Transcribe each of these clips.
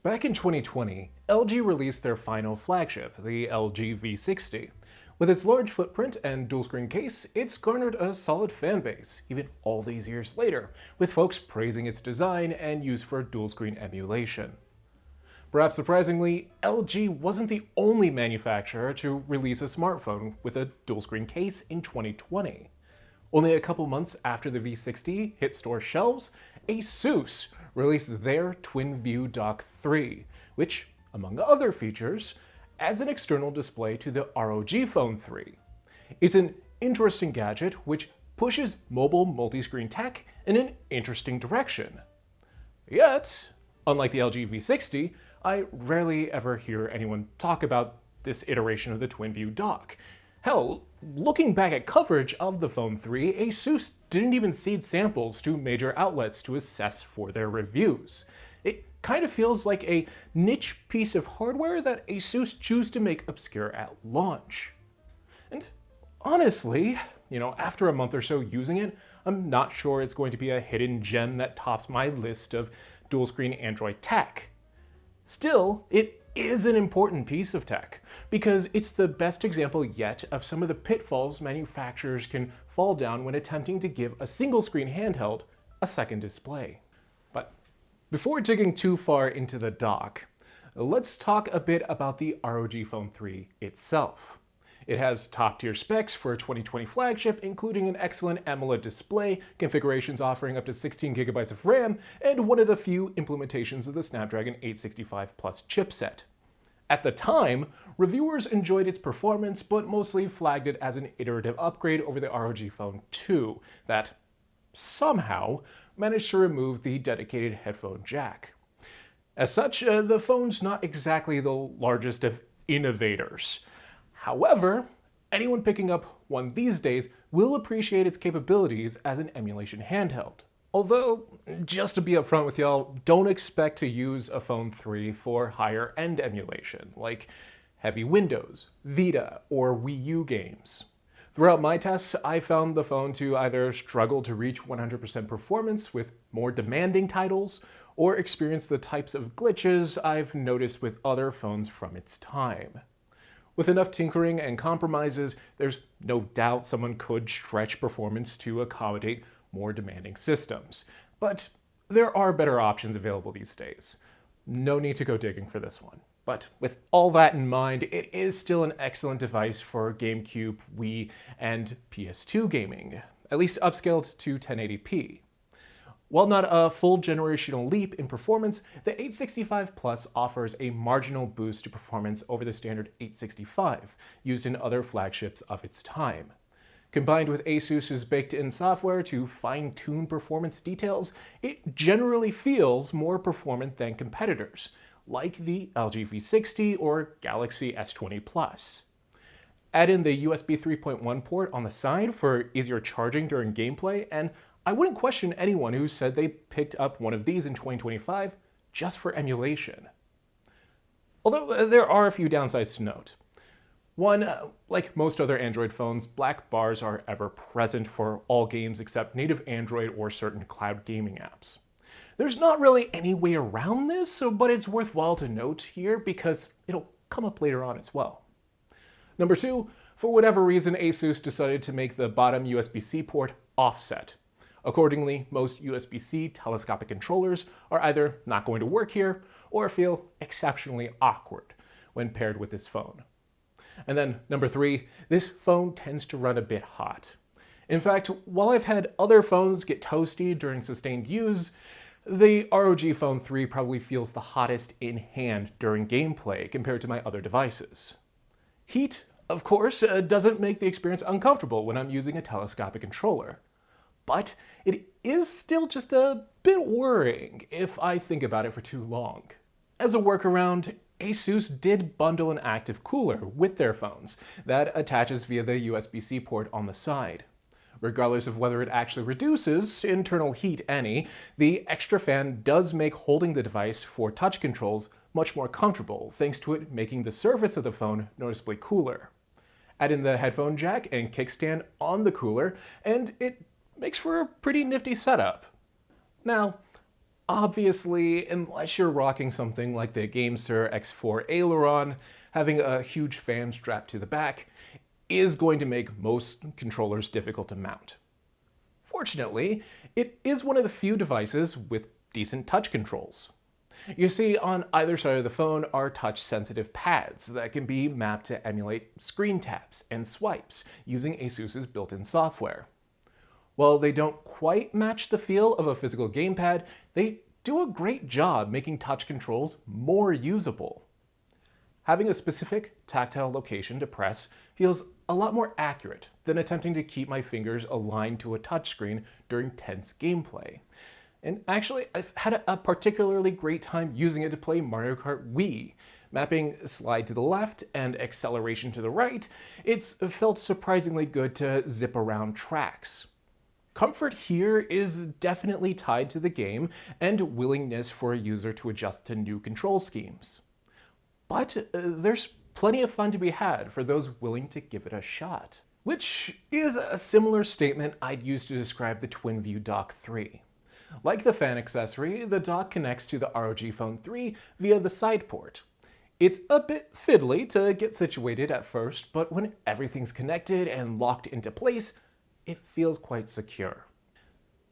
Back in 2020, LG released their final flagship, the LG V60. With its large footprint and dual-screen case, it's garnered a solid fan base, even all these years later, with folks praising its design and use for dual-screen emulation. Perhaps surprisingly, LG wasn't the only manufacturer to release a smartphone with a dual-screen case in 2020. Only a couple months after the V60 hit store shelves, ASUS released their TwinView Dock 3, which, among other features, adds an external display to the ROG Phone 3. It's an interesting gadget which pushes mobile multi-screen tech in an interesting direction. Yet, unlike the LG V60, I rarely ever hear anyone talk about this iteration of the TwinView Dock. Hell, looking back at coverage of the Phone 3, ASUS didn't even seed samples to major outlets to assess for their reviews. It kind of feels like a niche piece of hardware that ASUS chose to make obscure at launch. And honestly, after a month or so using it, I'm not sure it's going to be a hidden gem that tops my list of dual-screen Android tech. Still, it is an important piece of tech, because it's the best example yet of some of the pitfalls manufacturers can fall down when attempting to give a single-screen handheld a second display. But before digging too far into the dock, let's talk a bit about the ROG Phone 3 itself. It has top-tier specs for a 2020 flagship, including an excellent AMOLED display, configurations offering up to 16 GB of RAM, and one of the few implementations of the Snapdragon 865 Plus chipset. At the time, reviewers enjoyed its performance, but mostly flagged it as an iterative upgrade over the ROG Phone 2 that somehow managed to remove the dedicated headphone jack. As such, the phone's not exactly the largest of innovators. However, anyone picking up one these days will appreciate its capabilities as an emulation handheld. Although, just to be upfront with y'all, don't expect to use a Phone 3 for higher-end emulation, like heavy Windows, Vita, or Wii U games. Throughout my tests, I found the phone to either struggle to reach 100% performance with more demanding titles, or experience the types of glitches I've noticed with other phones from its time. With enough tinkering and compromises, there's no doubt someone could stretch performance to accommodate more demanding systems. But there are better options available these days. No need to go digging for this one. But with all that in mind, it is still an excellent device for GameCube, Wii, and PS2 gaming, at least upscaled to 1080p. While not a full generational leap in performance, the 865 Plus offers a marginal boost to performance over the standard 865, used in other flagships of its time. Combined with ASUS's baked-in software to fine-tune performance details, it generally feels more performant than competitors, like the LG V60 or Galaxy S20 Plus. Add in the USB 3.1 port on the side for easier charging during gameplay, and I wouldn't question anyone who said they picked up one of these in 2025 just for emulation. Although there are a few downsides to note. One, like most other Android phones, black bars are ever present for all games except native Android or certain cloud gaming apps. There's not really any way around this, but it's worthwhile to note here because it'll come up later on as well. Number two, for whatever reason, ASUS decided to make the bottom USB-C port offset. Accordingly, most USB-C telescopic controllers are either not going to work here or feel exceptionally awkward when paired with this phone. And then number three, this phone tends to run a bit hot. In fact, while I've had other phones get toasty during sustained use, the ROG Phone 3 probably feels the hottest in hand during gameplay compared to my other devices. Heat, of course, doesn't make the experience uncomfortable when I'm using a telescopic controller. But it is still just a bit worrying if I think about it for too long. As a workaround, ASUS did bundle an active cooler with their phones that attaches via the USB-C port on the side. Regardless of whether it actually reduces internal heat any, the extra fan does make holding the device for touch controls much more comfortable, thanks to it making the surface of the phone noticeably cooler. Add in the headphone jack and kickstand on the cooler, and it makes for a pretty nifty setup. Now, Obviously, unless you're rocking something like the GameSir X4 Aileron, having a huge fan strapped to the back is going to make most controllers difficult to mount. Fortunately, it is one of the few devices with decent touch controls. You see, on either side of the phone are touch-sensitive pads that can be mapped to emulate screen taps and swipes using ASUS's built-in software. While they don't quite match the feel of a physical gamepad, they do a great job making touch controls more usable. Having a specific tactile location to press feels a lot more accurate than attempting to keep my fingers aligned to a touchscreen during tense gameplay. And actually, I've had a particularly great time using it to play Mario Kart Wii. Mapping slide to the left and acceleration to the right, it's felt surprisingly good to zip around tracks. Comfort here is definitely tied to the game and willingness for a user to adjust to new control schemes. But there's plenty of fun to be had for those willing to give it a shot. Which is a similar statement I'd use to describe the TwinView Dock 3. Like the fan accessory, the dock connects to the ROG Phone 3 via the side port. It's a bit fiddly to get situated at first, but when everything's connected and locked into place, it feels quite secure.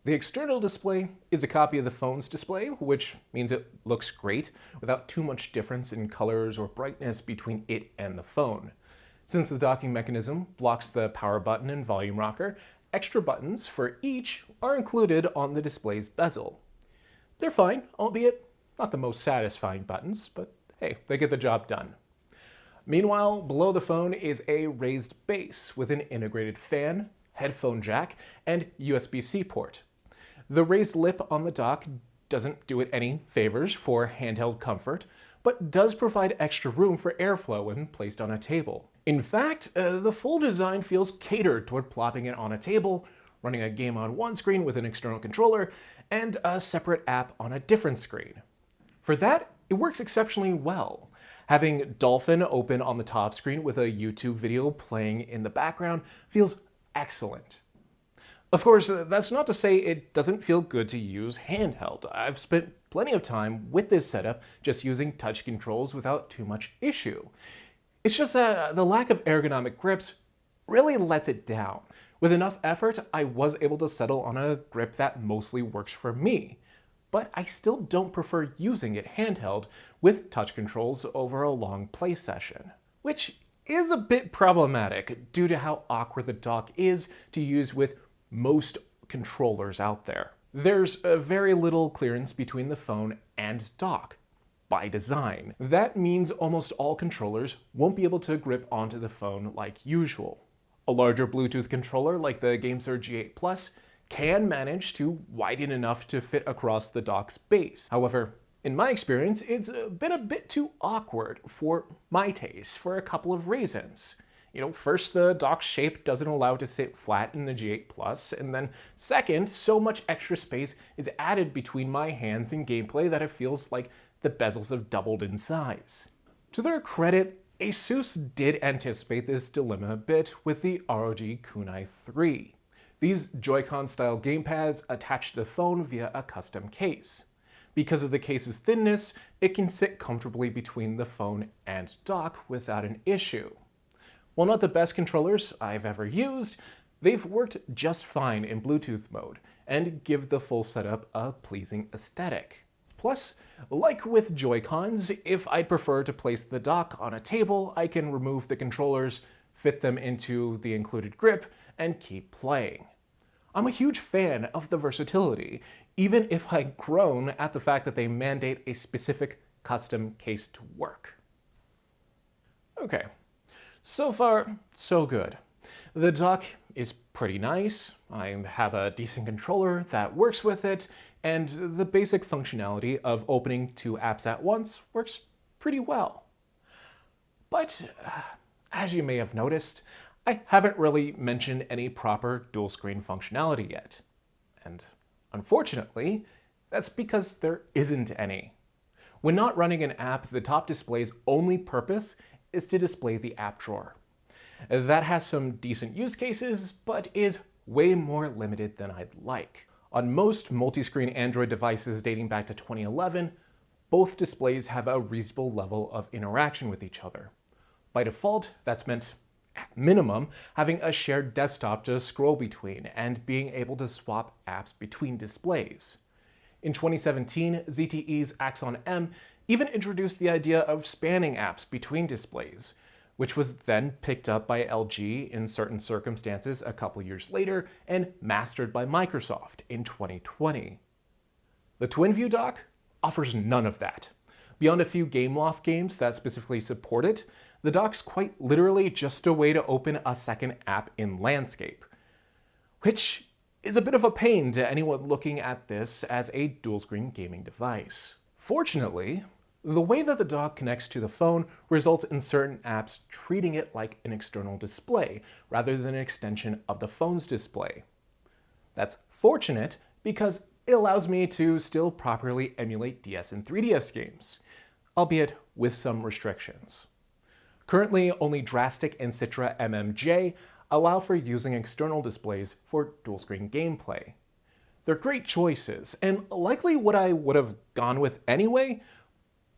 The external display is a copy of the phone's display, which means it looks great without too much difference in colors or brightness between it and the phone. Since the docking mechanism blocks the power button and volume rocker, extra buttons for each are included on the display's bezel. They're fine, albeit not the most satisfying buttons, but hey, they get the job done. Meanwhile, below the phone is a raised base with an integrated fan, headphone jack, and USB-C port. The raised lip on the dock doesn't do it any favors for handheld comfort, but does provide extra room for airflow when placed on a table. In fact, the full design feels catered toward plopping it on a table, running a game on one screen with an external controller, and a separate app on a different screen. For that, it works exceptionally well. Having Dolphin open on the top screen with a YouTube video playing in the background feels excellent. Of course, that's not to say it doesn't feel good to use handheld. I've spent plenty of time with this setup just using touch controls without too much issue. It's just that the lack of ergonomic grips really lets it down. With enough effort, I was able to settle on a grip that mostly works for me. But I still don't prefer using it handheld with touch controls over a long play session, which is a bit problematic due to how awkward the dock is to use with most controllers out there. There's very little clearance between the phone and dock, by design. That means almost all controllers won't be able to grip onto the phone like usual. A larger Bluetooth controller like the GameSir G8 Plus can manage to widen enough to fit across the dock's base. However, in my experience, it's been a bit too awkward for my taste for a couple of reasons. First, the dock's shape doesn't allow it to sit flat in the G8 Plus, and then second, so much extra space is added between my hands in gameplay that it feels like the bezels have doubled in size. To their credit, ASUS did anticipate this dilemma a bit with the ROG Kunai 3. These Joy-Con style gamepads attach to the phone via a custom case. Because of the case's thinness, it can sit comfortably between the phone and dock without an issue. While not the best controllers I've ever used, they've worked just fine in Bluetooth mode and give the full setup a pleasing aesthetic. Plus, like with Joy-Cons, if I'd prefer to place the dock on a table, I can remove the controllers, fit them into the included grip, and keep playing. I'm a huge fan of the versatility, even if I groan at the fact that they mandate a specific custom case to work. Okay, so far, so good. The dock is pretty nice, I have a decent controller that works with it, and the basic functionality of opening two apps at once works pretty well. But, as you may have noticed, I haven't really mentioned any proper dual screen functionality yet. And unfortunately, that's because there isn't any. When not running an app, the top display's only purpose is to display the app drawer. That has some decent use cases, but is way more limited than I'd like. On most multi-screen Android devices dating back to 2011, both displays have a reasonable level of interaction with each other. By default, that's meant, at minimum, having a shared desktop to scroll between and being able to swap apps between displays. In 2017, ZTE's Axon M even introduced the idea of spanning apps between displays, which was then picked up by LG in certain circumstances a couple years later and mastered by Microsoft in 2020. The TwinView Dock offers none of that. Beyond a few Gameloft games that specifically support it, the dock's quite literally just a way to open a second app in landscape, which is a bit of a pain to anyone looking at this as a dual-screen gaming device. Fortunately, the way that the dock connects to the phone results in certain apps treating it like an external display rather than an extension of the phone's display. That's fortunate because it allows me to still properly emulate DS and 3DS games, albeit with some restrictions. Currently, only Drastic and Citra MMJ allow for using external displays for dual-screen gameplay. They're great choices, and likely what I would have gone with anyway,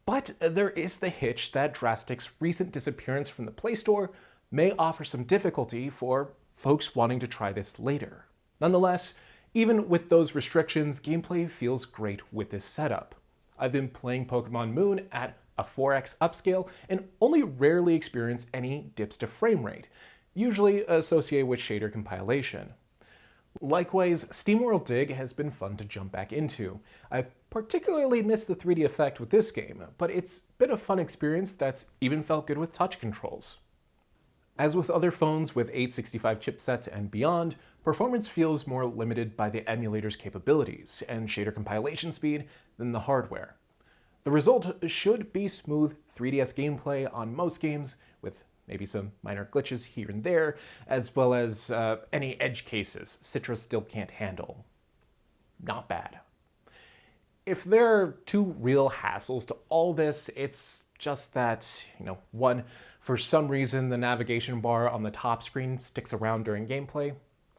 but there is the hitch that Drastic's recent disappearance from the Play Store may offer some difficulty for folks wanting to try this later. Nonetheless, even with those restrictions, gameplay feels great with this setup. I've been playing Pokemon Moon at a 4x upscale and only rarely experience any dips to frame rate, usually associated with shader compilation. Likewise, SteamWorld Dig has been fun to jump back into. I particularly missed the 3D effect with this game, but it's been a fun experience that's even felt good with touch controls. As with other phones with 865 chipsets and beyond, performance feels more limited by the emulator's capabilities and shader compilation speed than the hardware. The result should be smooth 3DS gameplay on most games, with maybe some minor glitches here and there, as well as any edge cases Citra still can't handle. Not bad. If there are two real hassles to all this, it's just that, one, for some reason the navigation bar on the top screen sticks around during gameplay.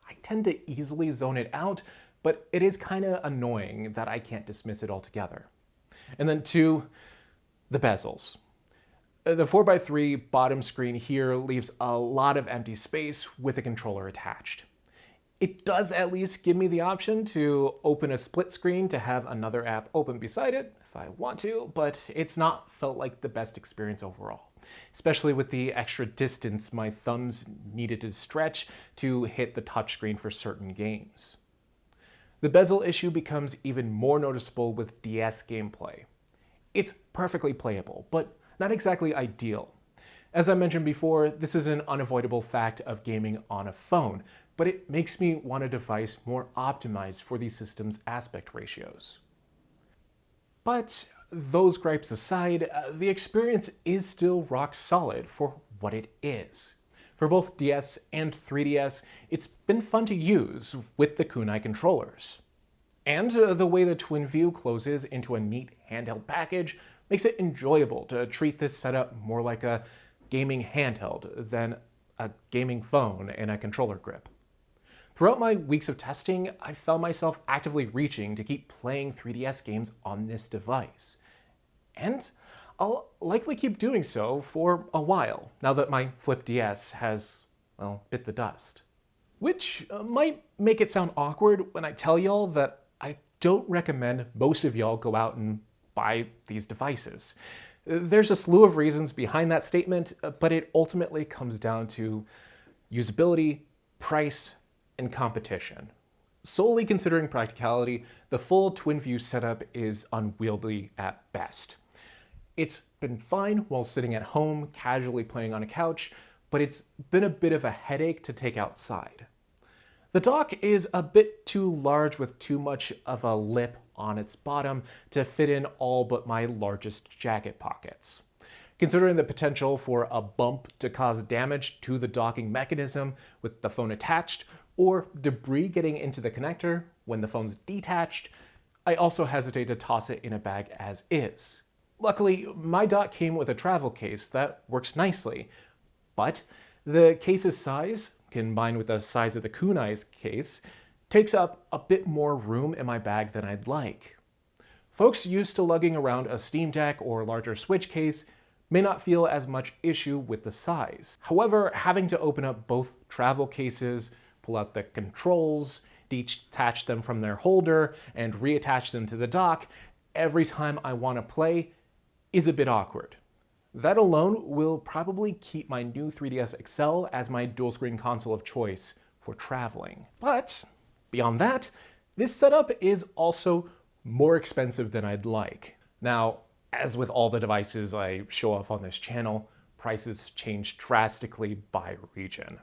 I tend to easily zone it out, but it is kind of annoying that I can't dismiss it altogether. And then two, the bezels. The 4x3 bottom screen here leaves a lot of empty space with a controller attached. It does at least give me the option to open a split screen to have another app open beside it if I want to, but it's not felt like the best experience overall, especially with the extra distance my thumbs needed to stretch to hit the touchscreen for certain games. The bezel issue becomes even more noticeable with DS gameplay. It's perfectly playable, but not exactly ideal. As I mentioned before, this is an unavoidable fact of gaming on a phone, but it makes me want a device more optimized for these systems' aspect ratios. But those gripes aside, the experience is still rock solid for what it is. For both DS and 3DS, it's been fun to use with the kunai controllers. And the way the TwinView closes into a neat handheld package makes it enjoyable to treat this setup more like a gaming handheld than a gaming phone in a controller grip. Throughout my weeks of testing, I found myself actively reaching to keep playing 3DS games on this device. And I'll likely keep doing so for a while, now that my Flip DS has, bit the dust. Which might make it sound awkward when I tell y'all that I don't recommend most of y'all go out and buy these devices. There's a slew of reasons behind that statement, but it ultimately comes down to usability, price, and competition. Solely considering practicality, the full TwinView setup is unwieldy at best. It's been fine while sitting at home, casually playing on a couch, but it's been a bit of a headache to take outside. The dock is a bit too large with too much of a lip on its bottom to fit in all but my largest jacket pockets. Considering the potential for a bump to cause damage to the docking mechanism with the phone attached, or debris getting into the connector when the phone's detached, I also hesitate to toss it in a bag as is. Luckily, my dock came with a travel case that works nicely, but the case's size, combined with the size of the kunai's case, takes up a bit more room in my bag than I'd like. Folks used to lugging around a Steam Deck or larger Switch case may not feel as much issue with the size. However, having to open up both travel cases, pull out the controls, detach them from their holder, and reattach them to the dock every time I want to play is a bit awkward. That alone will probably keep my new 3DS XL as my dual screen console of choice for traveling. But beyond that, this setup is also more expensive than I'd like. Now, as with all the devices I show off on this channel, prices change drastically by region.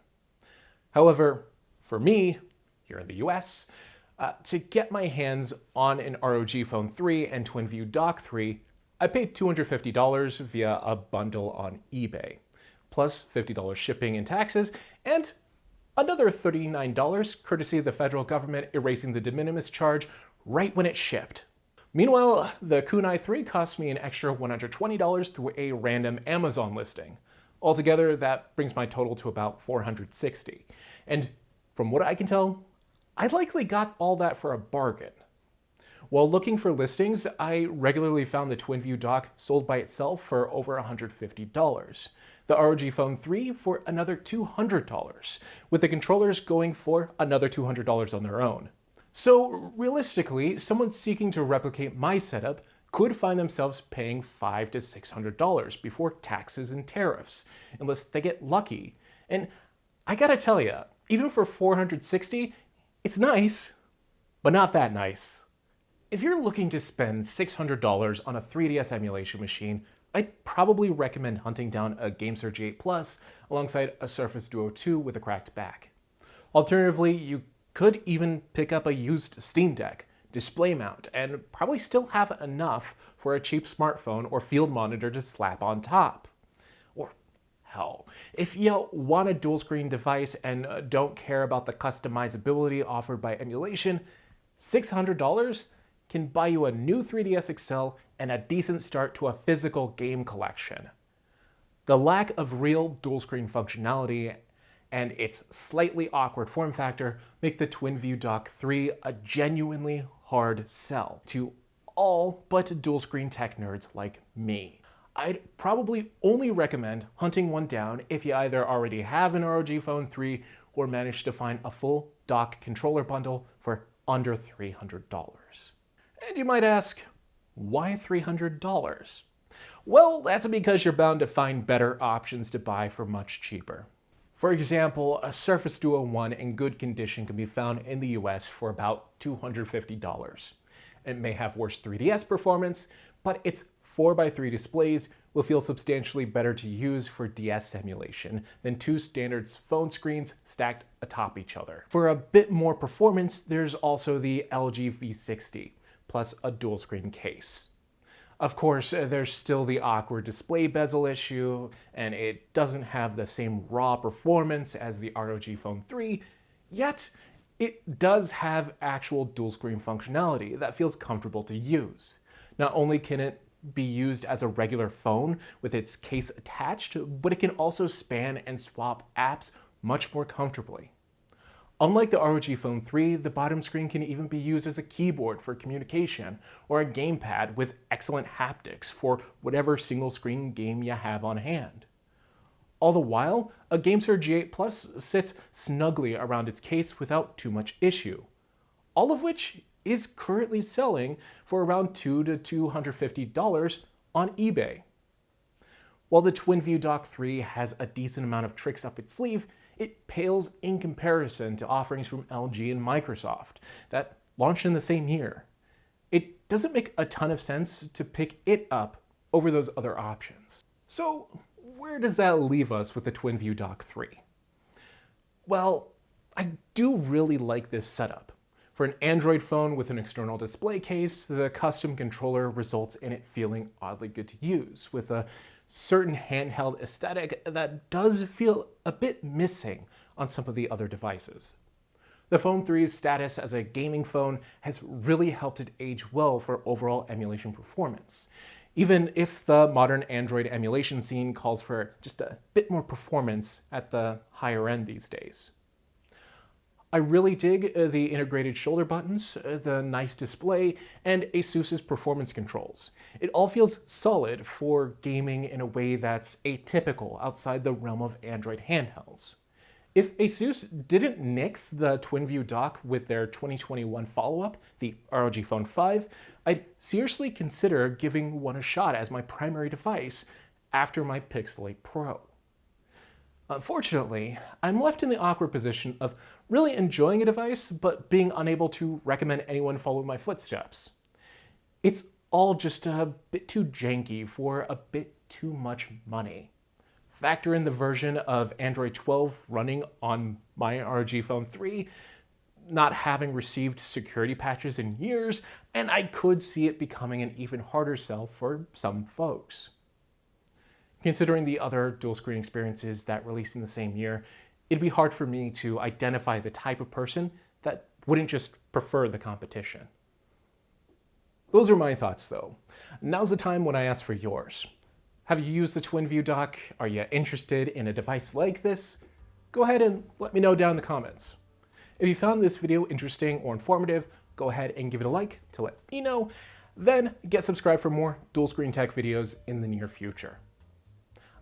However, for me, here in the US, to get my hands on an ROG Phone 3 and TwinView Dock 3, I paid $250 via a bundle on eBay, plus $50 shipping and taxes, and another $39 courtesy of the federal government erasing the de minimis charge right when it shipped. Meanwhile, the Kunai 3 cost me an extra $120 through a random Amazon listing. Altogether, that brings my total to about $460. And from what I can tell, I likely got all that for a bargain. While looking for listings, I regularly found the TwinView Dock sold by itself for over $150, the ROG Phone 3 for another $200, with the controllers going for another $200 on their own. So realistically, someone seeking to replicate my setup could find themselves paying $500 to $600 before taxes and tariffs, unless they get lucky. And I gotta tell ya, even for $460, it's nice, but not that nice. If you're looking to spend $600 on a 3DS emulation machine, I'd probably recommend hunting down a GameSir G8 Plus alongside a Surface Duo 2 with a cracked back. Alternatively, you could even pick up a used Steam Deck, display mount, and probably still have enough for a cheap smartphone or field monitor to slap on top. Or hell, if you want a dual screen device and don't care about the customizability offered by emulation, $600 can buy you a new 3DS XL and a decent start to a physical game collection. The lack of real dual screen functionality and its slightly awkward form factor make the TwinView Dock 3 a genuinely hard sell to all but dual screen tech nerds like me. I'd probably only recommend hunting one down if you either already have an ROG Phone 3 or manage to find a full dock controller bundle for under $300. And you might ask, why $300? Well, that's because you're bound to find better options to buy for much cheaper. For example, a Surface Duo 1 in good condition can be found in the US for about $250. It may have worse 3DS performance, but its 4x3 displays will feel substantially better to use for DS emulation than two standard phone screens stacked atop each other. For a bit more performance, there's also the LG V60, plus a dual screen case. Of course, there's still the awkward display bezel issue, and it doesn't have the same raw performance as the ROG Phone 3, yet it does have actual dual screen functionality that feels comfortable to use. Not only can it be used as a regular phone with its case attached, but it can also span and swap apps much more comfortably. Unlike the ROG Phone 3, the bottom screen can even be used as a keyboard for communication or a gamepad with excellent haptics for whatever single screen game you have on hand. All the while, a GameSir G8 Plus sits snugly around its case without too much issue, all of which is currently selling for around $200 to $250 on eBay. While the TwinView Dock 3 has a decent amount of tricks up its sleeve, it pales in comparison to offerings from LG and Microsoft that launched in the same year. It doesn't make a ton of sense to pick it up over those other options. So where does that leave us with the TwinView Dock 3? Well, I do really like this setup. For an Android phone with an external display case, the custom controller results in it feeling oddly good to use, with a certain handheld aesthetic that does feel a bit missing on some of the other devices. The Phone 3's status as a gaming phone has really helped it age well for overall emulation performance, even if the modern Android emulation scene calls for just a bit more performance at the higher end these days. I really dig the integrated shoulder buttons, the nice display, and ASUS's performance controls. It all feels solid for gaming in a way that's atypical outside the realm of Android handhelds. If ASUS didn't nix the TwinView Dock with their 2021 follow-up, the ROG Phone 5, I'd seriously consider giving one a shot as my primary device after my Pixel 8 Pro. Unfortunately, I'm left in the awkward position of really enjoying a device, but being unable to recommend anyone follow my footsteps. It's all just a bit too janky for a bit too much money. Factor in the version of Android 12 running on my ROG Phone 3, not having received security patches in years, and I could see it becoming an even harder sell for some folks. Considering the other dual screen experiences that released in the same year, it'd be hard for me to identify the type of person that wouldn't just prefer the competition. Those are my thoughts though. Now's the time when I ask for yours. Have you used the TwinView Dock? Are you interested in a device like this? Go ahead and let me know down in the comments. If you found this video interesting or informative, go ahead and give it a like to let me know. Then get subscribed for more dual screen tech videos in the near future.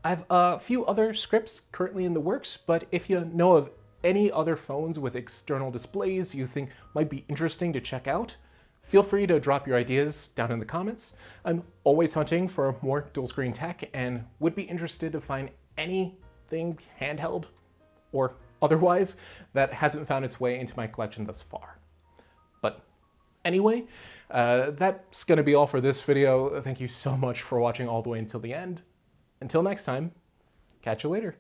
I have a few other scripts currently in the works, but if you know of any other phones with external displays you think might be interesting to check out, feel free to drop your ideas down in the comments. I'm always hunting for more dual screen tech and would be interested to find anything handheld or otherwise that hasn't found its way into my collection thus far. But anyway, that's going to be all for this video. Thank you so much for watching all the way until the end. Until next time, catch you later.